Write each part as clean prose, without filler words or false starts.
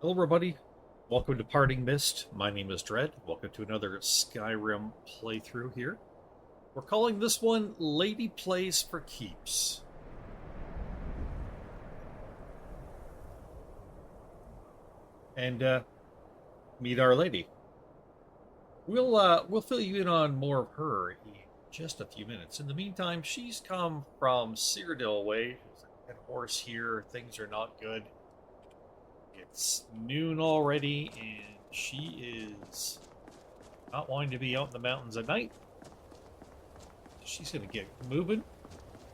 Hello, everybody. Welcome to Parting Mist. My name is Dread. Welcome to another Skyrim playthrough here. We're calling this one Lady Plays for Keeps. And meet our lady. We'll fill you in on more of her in just a few minutes. In the meantime, she's come from Cyrodiil way. There's a dead horse here. Things are not good. It's noon already, and she is not wanting to be out in the mountains at night. She's going to get moving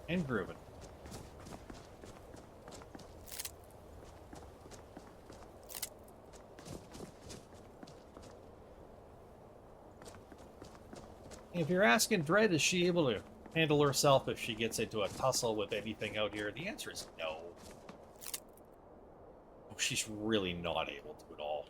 and grooving. If you're asking Dread, is she able to handle herself if she gets into a tussle with anything out here? The answer is no. Oh, she's really not able to at all.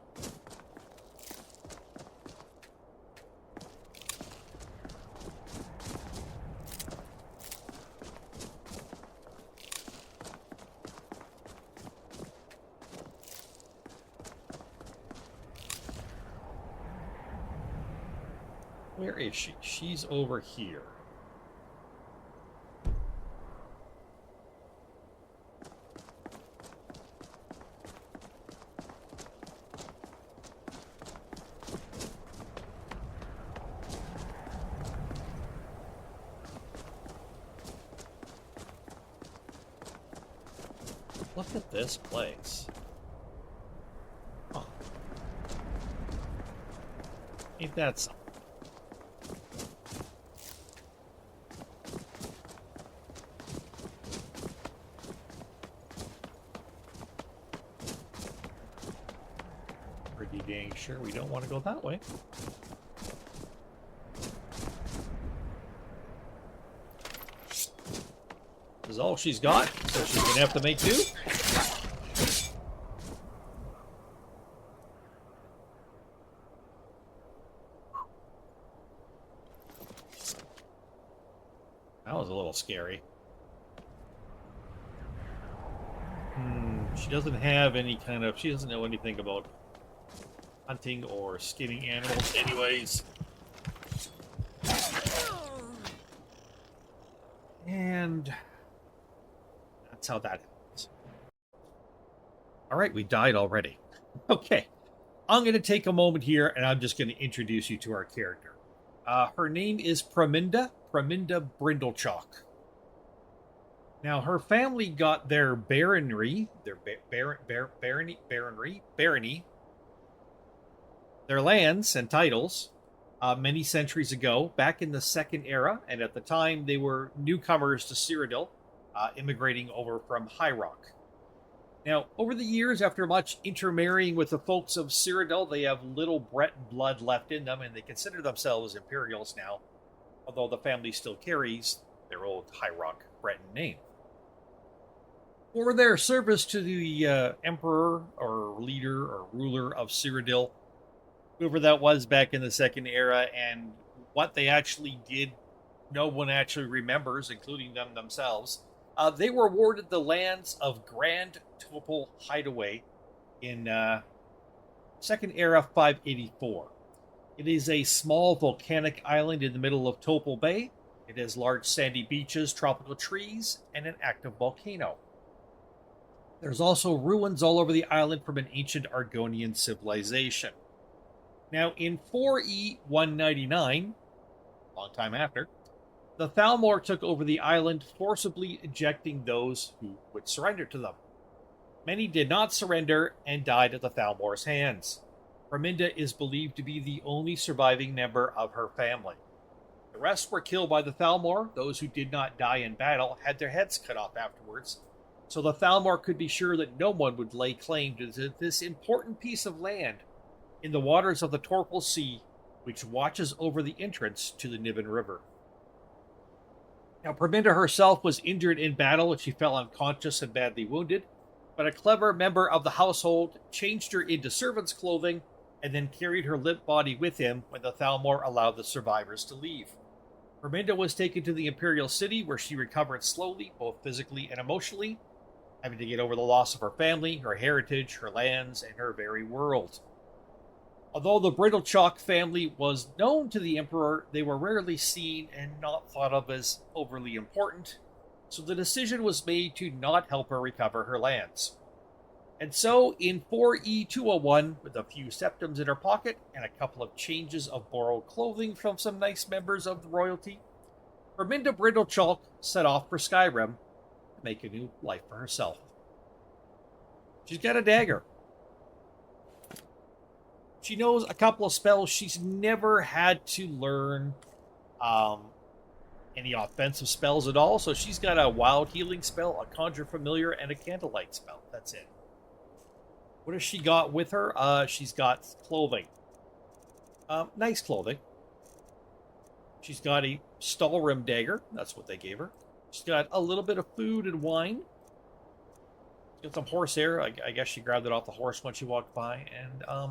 Where is she? She's over here. Look at this place. Huh. Ain't that something? Pretty dang sure we don't want to go that way. This is all she's got, so she's gonna have to make do. That was a little scary. She doesn't have any kind of... She doesn't know anything about hunting or skinning animals anyways. And that's how that happens. Alright, we died already. Okay. I'm going to take a moment here, and I'm just going to introduce you to our character. Her name is Praminda Brindlechalk. Now, her family got their barony, their lands and titles many centuries ago, back in the Second Era, and at the time they were newcomers to Cyrodiil, immigrating over from High Rock. Now, over the years, after much intermarrying with the folks of Cyrodiil, they have little Breton blood left in them, and they consider themselves Imperials now, although the family still carries their old High Rock Breton name. For their service to the Emperor, or leader, or ruler of Cyrodiil, whoever that was back in the Second Era, and what they actually did, no one actually remembers, including them themselves. They were awarded the lands of Grand Topol Hideaway in Second Era 584. It is a small volcanic island in the middle of Topol Bay. It has large sandy beaches, tropical trees, and an active volcano. There's also ruins all over the island from an ancient Argonian civilization. Now, in 4E 199, a long time after, the Thalmor took over the island, forcibly ejecting those who would surrender to them. Many did not surrender and died at the Thalmor's hands. Praminda is believed to be the only surviving member of her family. The rest were killed by the Thalmor. Those who did not die in battle had their heads cut off afterwards, so the Thalmor could be sure that no one would lay claim to this important piece of land in the waters of the Torpal Sea, which watches over the entrance to the Niven River. Now, Praminda herself was injured in battle and she fell unconscious and badly wounded, but a clever member of the household changed her into servant's clothing and then carried her limp body with him when the Thalmor allowed the survivors to leave. Praminda was taken to the Imperial City, where she recovered slowly, both physically and emotionally, having to get over the loss of her family, her heritage, her lands, and her very world. Although the Brittle-Chalk family was known to the Emperor, they were rarely seen and not thought of as overly important, so the decision was made to not help her recover her lands. And so, in 4E201, with a few septims in her pocket and a couple of changes of borrowed clothing from some nice members of the royalty, Herminda Brittle-Chalk set off for Skyrim to make a new life for herself. She's got a dagger. She knows a couple of spells. She's never had to learn any offensive spells at all. So she's got a wild healing spell, a conjure familiar, and a candlelight spell. That's it. What has she got with her? She's got clothing. Nice clothing. She's got a Stalrim dagger. That's what they gave her. She's got a little bit of food and wine. She's got some horsehair. I guess she grabbed it off the horse when she walked by. And a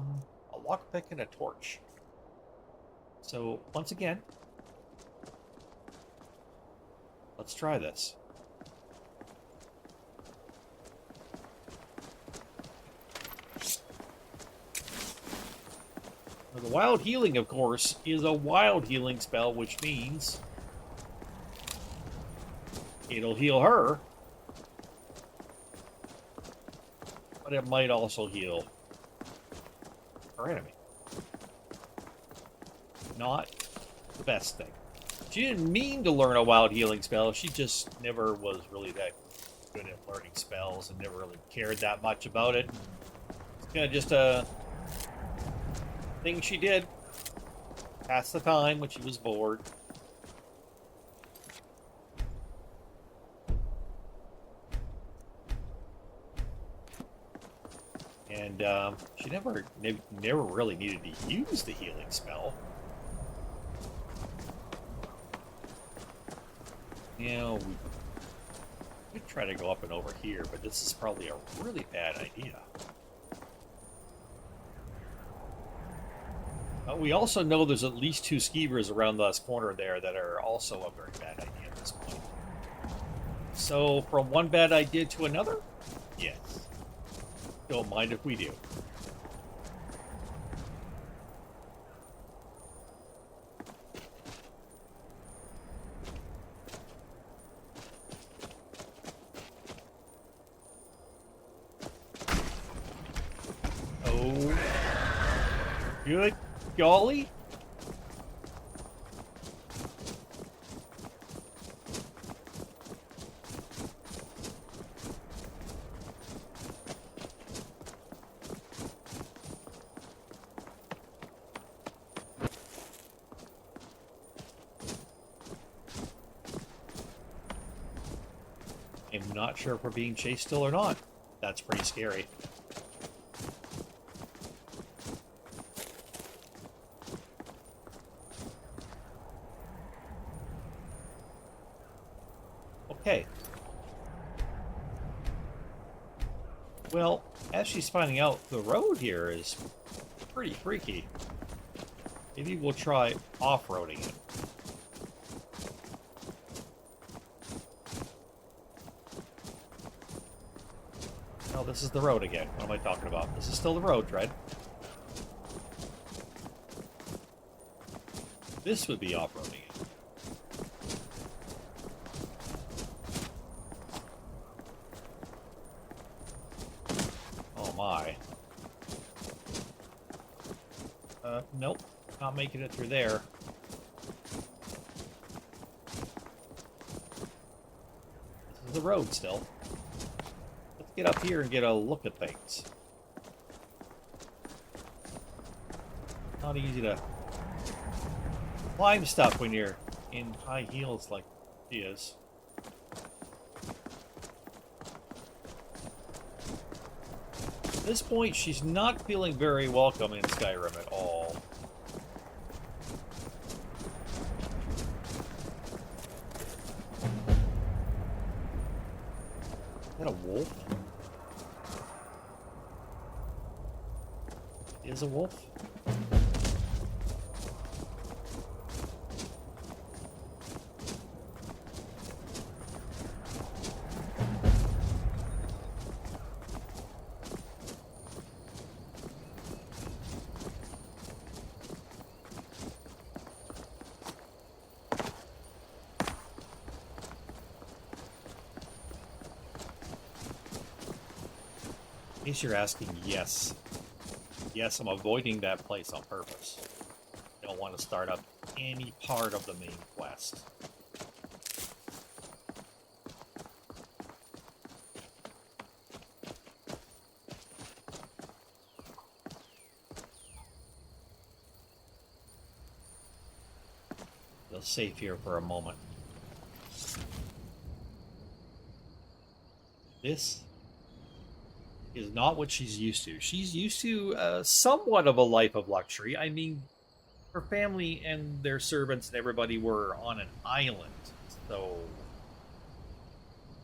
lockpick and a torch. So, once again, let's try this. Now, the wild healing, of course, is a wild healing spell, which means it'll heal her, but it might also heal her enemy. Not the best thing. She didn't mean to learn a wild healing spell. She just never was really that good at learning spells and never really cared that much about it. It's kind of just a thing she did. Pass the time when she was bored. And she never really needed to use the healing spell. You know, we could try to go up and over here, but this is probably a really bad idea. We also know there's at least 2 skeevers around this corner there that are also a very bad idea at this point. So, from one bad idea to another? Yes. Don't mind if we do. Oh. Good golly. I'm not sure if we're being chased still or not. That's pretty scary. Okay. Well, as she's finding out, the road here is pretty freaky. Maybe we'll try off-roading it. No, this is the road again. What am I talking about? This is still the road, Dread. This would be off-roading it. Oh my. Nope. Not making it through there. This is the road still. Let's get up here and get a look at things. Not easy to climb stuff when you're in high heels like she is. At this point, she's not feeling very welcome in Skyrim at all. Is that a wolf? Is a wolf? In case you're asking, yes. Yes, I'm avoiding that place on purpose. I don't want to start up any part of the main quest. Feel safe here for a moment. This is not what she's used to. She's used to somewhat of a life of luxury. I mean, her family and their servants and everybody were on an island. So,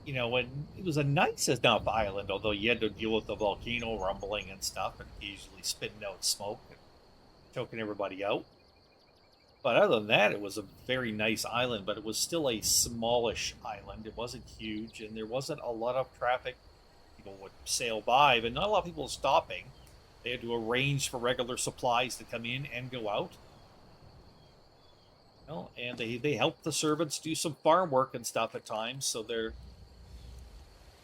you know, when it was a nice enough island, although you had to deal with the volcano rumbling and stuff and occasionally spitting out smoke and choking everybody out. But other than that, it was a very nice island, but it was still a smallish island. It wasn't huge, and there wasn't a lot of traffic. People would sail by, but not a lot of people stopping. They had to arrange for regular supplies to come in and go out. Well, and they help the servants do some farm work and stuff at times, so they're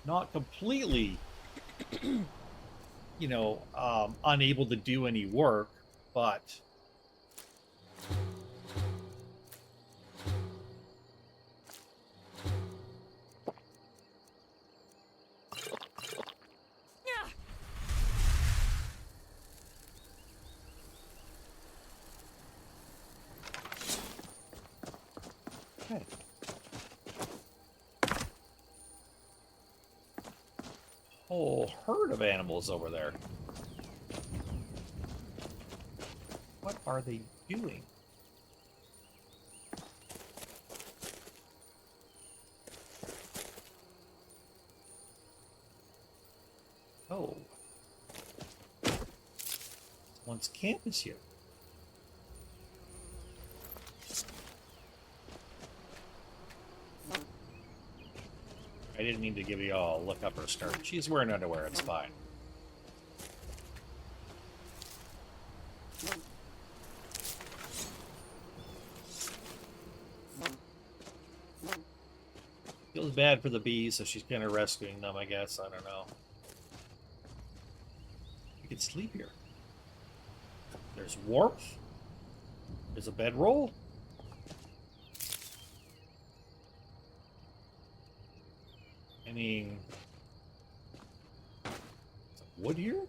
not completely, unable to do any work, but okay. Whole herd of animals over there. What are they doing? Oh. Someone's camp is here. I didn't mean to give you all a look up her skirt. She's wearing underwear, it's fine. Feels bad for the bees, so she's kind of rescuing them, I guess. I don't know. You can sleep here. There's warmth. There's a bedroll. I mean, wood here?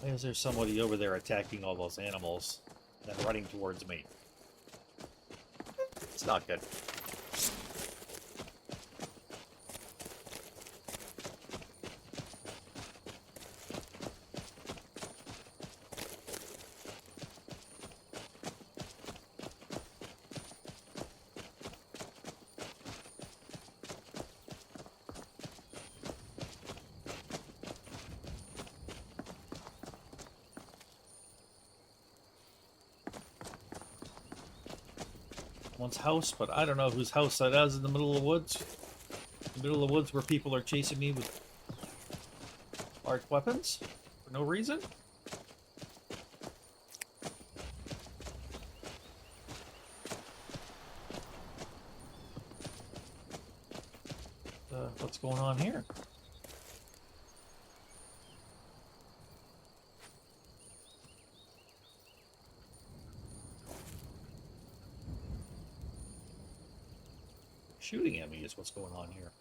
Why is there somebody over there attacking all those animals and then running towards me? It's not good. One's house, but I don't know whose house that is in the middle of the woods. In the middle of the woods where people are chasing me with large weapons for no reason. What's going on here? Shooting at me is what's going on here.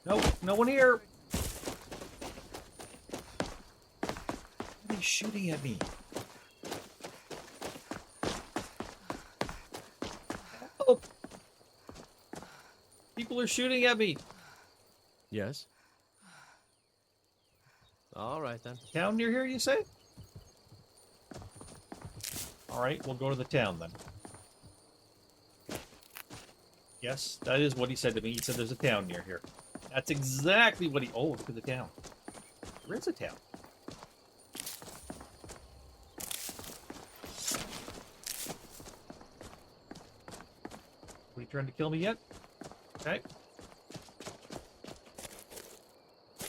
Nope, no one here. Somebody's shooting at me. Help! People are shooting at me. Yes. All right, then. Town near here, you say? All right, we'll go to the town then. Yes, that is what he said to me. He said there's a town near here. That's exactly what he... Oh, look at the town. There is a town. Are you trying to kill me yet? Okay.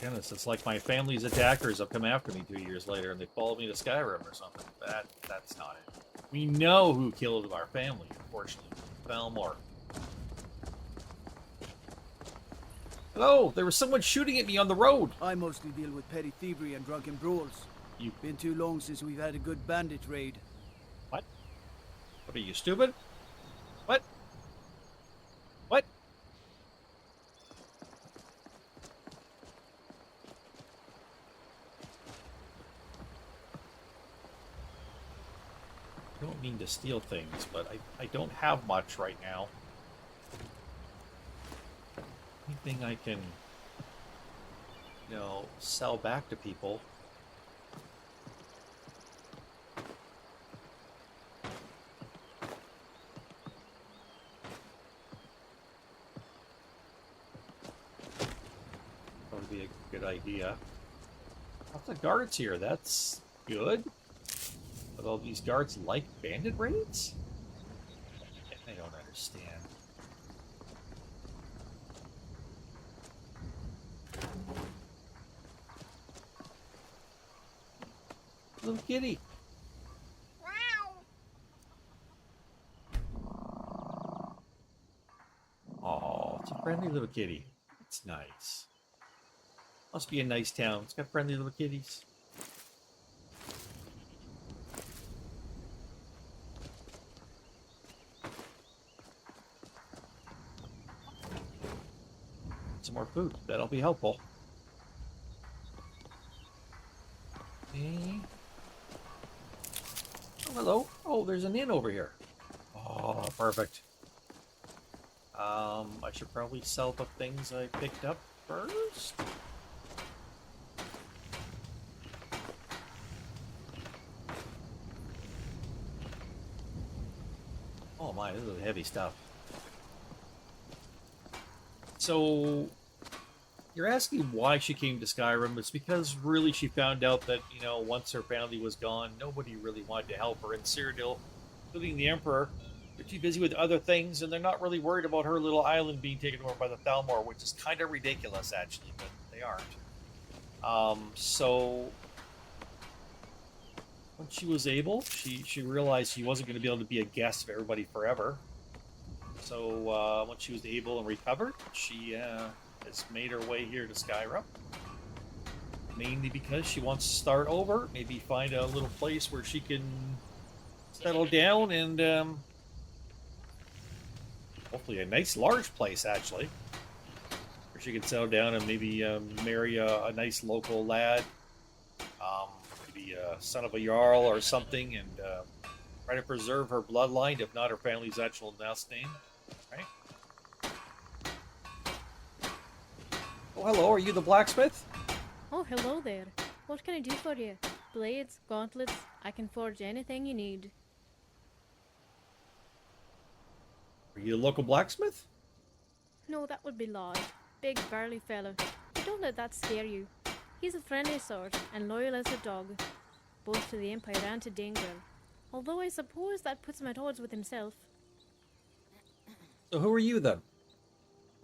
Goodness, it's like my family's attackers have come after me 2 years later and they followed me to Skyrim or something. That's not it. We know who killed our family, unfortunately. Thalmor. Hello, there was someone shooting at me on the road. I mostly deal with petty thievery and drunken brawls. You've Been too long since we've had a good bandit raid. What? What are you, stupid? What? What? I don't mean to steal things, but I don't have much right now. Anything I can, you know, sell back to people. Probably be a good idea. Lots of guards here, that's good. But all these guards like bandit raids? I don't understand. Little kitty. Oh, it's a friendly little kitty. It's nice. Must be a nice town. It's got friendly little kitties. Some more food. That'll be helpful. Okay. Oh, hello. Oh, there's an inn over here. Oh, perfect. I should probably sell the things I picked up first. Oh my, this is heavy stuff. So, you're asking why she came to Skyrim. It's because really she found out that, you know, once her family was gone, nobody really wanted to help her in Cyrodiil, including the Emperor. They're too busy with other things, and they're not really worried about her little island being taken over by the Thalmor, which is kind of ridiculous, actually, but they aren't. So when she was able, she realized she wasn't going to be able to be a guest of everybody forever. So when she was able and recovered, she has made her way here to Skyrim. Mainly because she wants to start over, maybe find a little place where she can settle down and hopefully a nice large place, actually, where she can settle down and maybe marry a nice local lad, maybe a son of a jarl or something, and try to preserve her bloodline, if not her family's actual last name. Right? Oh, hello. Are you the blacksmith? Oh, hello there. What can I do for you? Blades, gauntlets, I can forge anything you need. Are you a local blacksmith? No, that would be Lod. Big, burly fellow. But don't let that scare you. He's a friendly sort, and loyal as a dog, both to the Empire and to Dingle. Although I suppose that puts him at odds with himself. So who are you, then?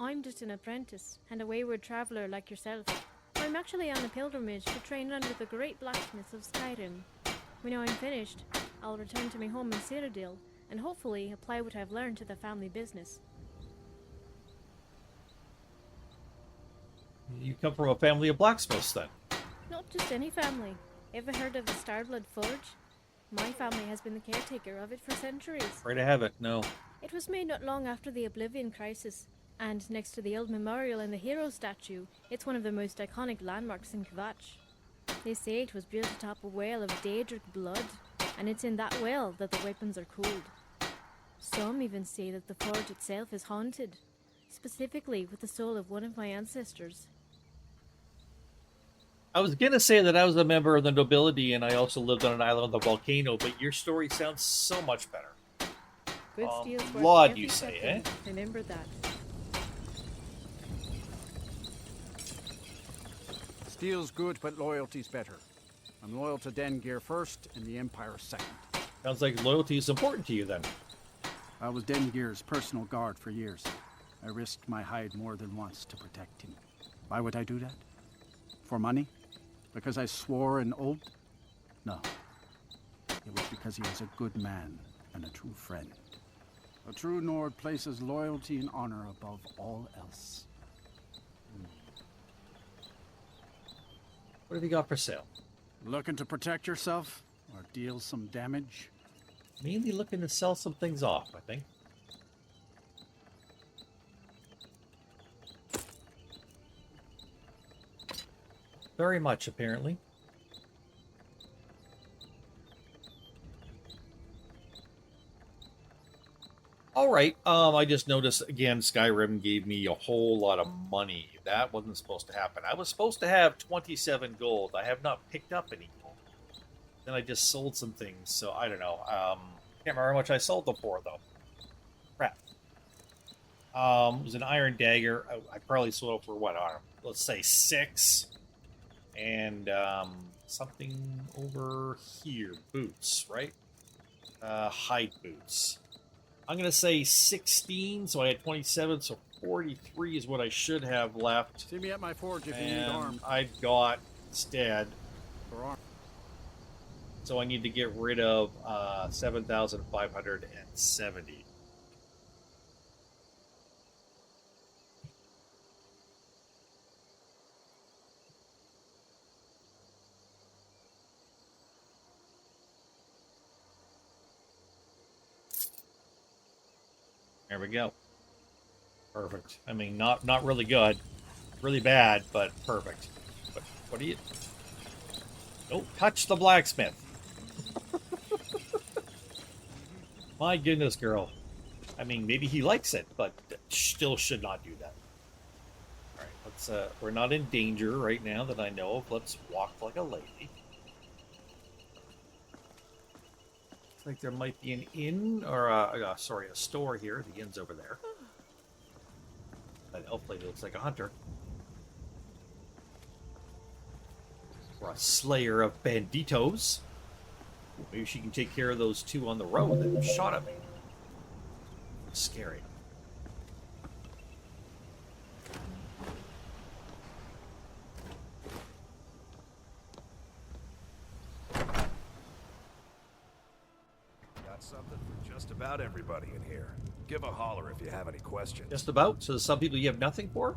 I'm just an apprentice, and a wayward traveller like yourself. I'm actually on a pilgrimage to train under the great blacksmiths of Skyrim. When I'm finished, I'll return to my home in Cyrodiil, and hopefully apply what I've learned to the family business. You come from a family of blacksmiths, then? Not just any family. Ever heard of the Starblood Forge? My family has been the caretaker of it for centuries. Afraid I haven't, no. It was made not long after the Oblivion Crisis, and next to the old memorial and the hero statue, it's one of the most iconic landmarks in Kvatch. They say it was built atop a well of Daedric blood, and it's in that well that the weapons are cooled. Some even say that the forge itself is haunted, specifically with the soul of one of my ancestors. I was gonna say that I was a member of the nobility and I also lived on an island on the volcano, but your story sounds so much better. Good steel's worth blood, every you say, second. Remember that. Steel's good, but loyalty's better. I'm loyal to Dengeir first and the Empire second. Sounds like loyalty is important to you then. I was Dengeir's personal guard for years. I risked my hide more than once to protect him. Why would I do that? For money? Because I swore an oath? No. It was because he was a good man and a true friend. A true Nord places loyalty and honor above all else. What have you got for sale? Looking to protect yourself or deal some damage? Mainly looking to sell some things off, I think. Very much, apparently. All right. I just noticed again, Skyrim gave me a whole lot of money. That wasn't supposed to happen. I was supposed to have 27 gold. I have not picked up any gold. Then I just sold some things, so I don't know. Can't remember how much I sold them for though. Crap. It was an iron dagger. I probably sold it for what? Let's say 6. And something over here. Boots, right? Hide boots. I'm going to say 16, so I had 27, so 43 is what I should have left. See me at my forge if you need And arms. I've got instead. For arms. So I need to get rid of 7,570. There we go. Perfect. I mean, not really good, really bad, but perfect. But what do you? Don't touch the blacksmith. My goodness, girl. I mean, maybe he likes it, but still should not do that. All right, let's. We're not in danger right now that I know of. Let's walk like a lady. Like there might be an inn or a store here. The inn's over there. That elf lady looks like a hunter. Or a slayer of banditos. Maybe she can take care of those two on the road that shot at me. Scary. Something for just about everybody in here. Give a holler if you have any questions. Just about. So there's some people you have nothing for?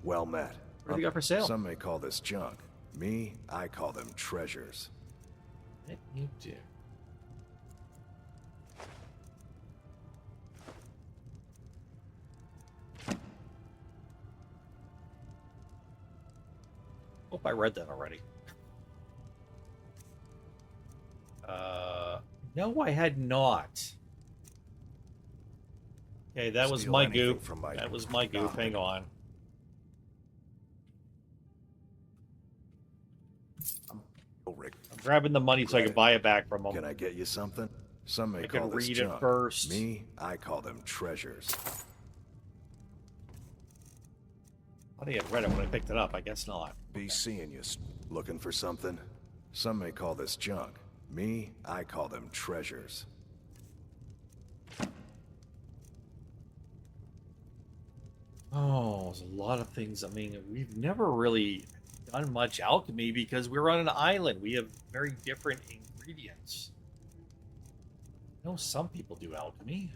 Well met. What have you got for sale? Some may call this junk. Me, I call them treasures. What you do? Hope I read that already. No, I had not. Okay, that was Steal my anything goof. from my That was my goof. Hang on. I'm grabbing the money so I can buy it back from them. Can I get you something? Some may I call can this read junk. it first. Me, I call them treasures. I think I read it when I picked it up. I guess not. Be seeing you. Looking for something? Some may call this junk. Me, I call them treasures. Oh, there's a lot of things. I mean, we've never really done much alchemy because we're on an island. We have very different ingredients. I know some people do alchemy.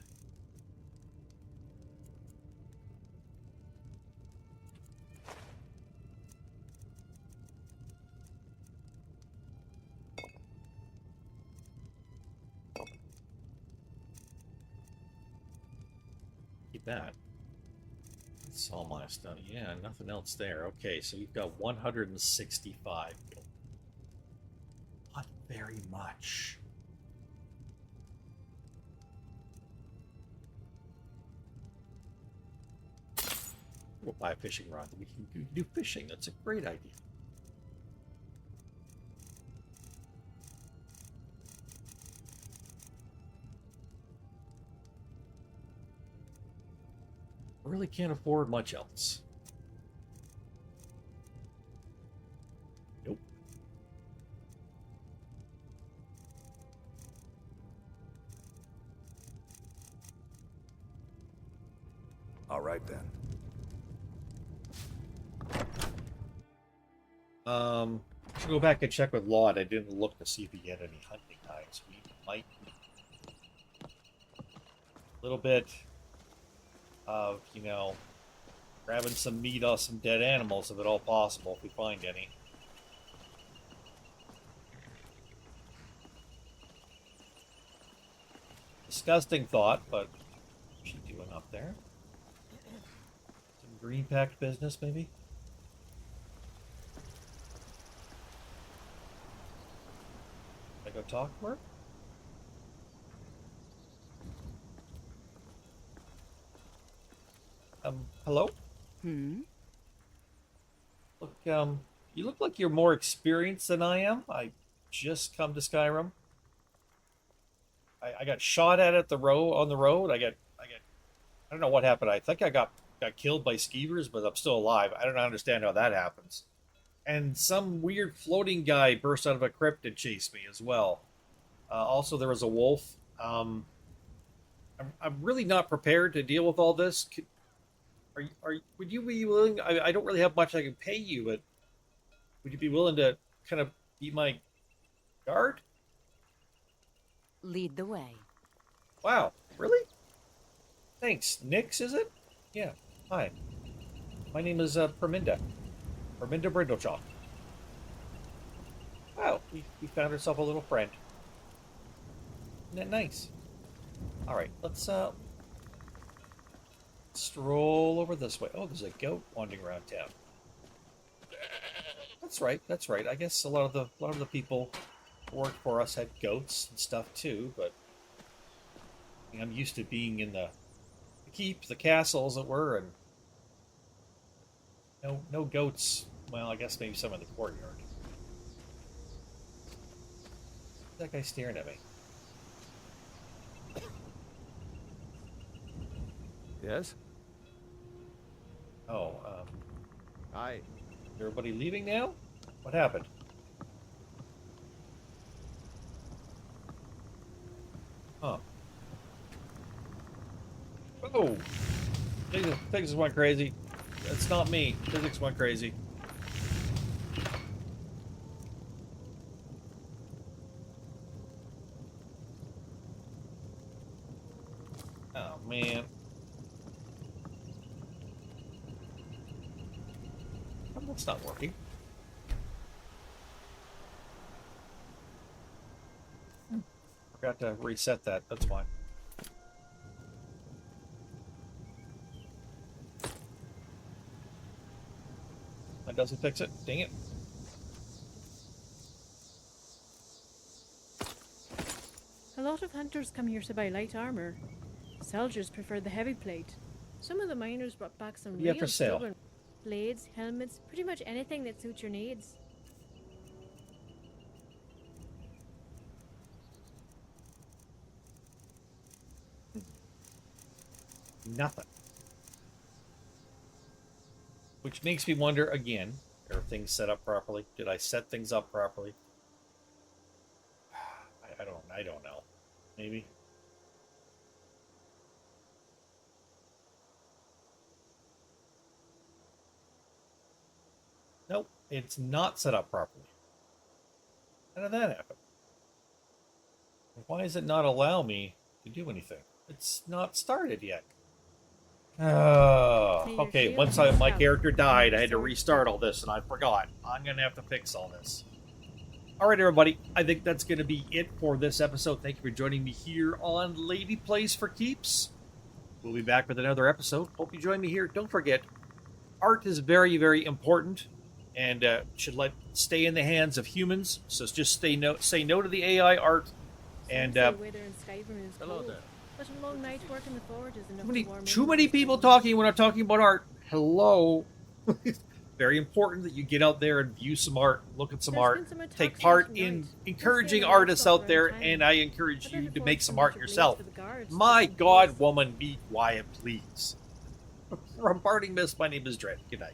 Keep that. That's all my stuff. Yeah, nothing else there. Okay, so you've got 165 gold. very much. We'll buy a fishing rod. We can do fishing. That's a great idea. Really can't afford much else. Nope. All right then. Should go back and check with Laud. I didn't look to see if he had any hunting knives. We might a little bit of, you know, grabbing some meat off some dead animals, if at all possible, if we find any. Disgusting thought, but what's she doing up there? Some green packed business, maybe? Should I go talk to her? Hello? Look, you look like you're more experienced than I am. I just come to Skyrim. I got shot at on the road. I don't know what happened. I think I got killed by skeevers, but I'm still alive. I don't understand how that happens. And some weird floating guy burst out of a crypt and chased me as well. Also, there was a wolf. I'm really not prepared to deal with all this. Would you be willing? I don't really have much I can pay you, but would you be willing to kind of be my guard? Lead the way. Wow, really? Thanks. Nix, is it? Yeah. Hi. My name is Perminda. Perminda Brindlechalk. Wow, we found ourselves a little friend. Isn't that nice? All right, let's stroll over this way. Oh, there's a goat wandering around town. That's right. That's right. I guess a lot of the people who worked for us had goats and stuff too. But I mean, I'm used to being in the keep, the castle, as it were, and no goats. Well, I guess maybe some in the courtyard. That guy staring at me. Yes? Oh, Hi. everybody leaving now? What happened? Huh. Oh! Physics went crazy. It's not me. Physics went crazy. Oh, man. That's not working. Forgot to reset that. That's fine. That doesn't fix it. Dang it. A lot of hunters come here to buy light armor. Soldiers prefer the heavy plate. Some of the miners brought back some Yeah, real for sale. stubborn blades, helmets, pretty much anything that suits your needs. Nothing. Which makes me wonder again, are things set up properly? Did I set things up properly? I don't know. Maybe. Nope, it's not set up properly. How did that happen? Why does it not allow me to do anything? It's not started yet. Okay, once my character died, I had to restart all this, and I forgot. I'm going to have to fix all this. All right, everybody. I think that's going to be it for this episode. Thank you for joining me here on Lady Plays for Keeps. We'll be back with another episode. Hope you join me here. Don't forget, art is very, very important, and should let stay in the hands of humans. So just say no to the AI art. And Some say weather in Skyrim is Hello cold, there. but a long night working the forge is enough to warm too anyone's many people bones. talking when I'm talking about art. Hello. Very important that you get out there and view some art, look at some There's art, been some attacks take part left and in right. encouraging Mostly on the artists out livestock there, around and town. I encourage I bet you the to forge make some can art make a blaze yourself. for the guards to My keep God, peace. woman, be quiet, please. From Parting Mist, my name is Dread. Good night.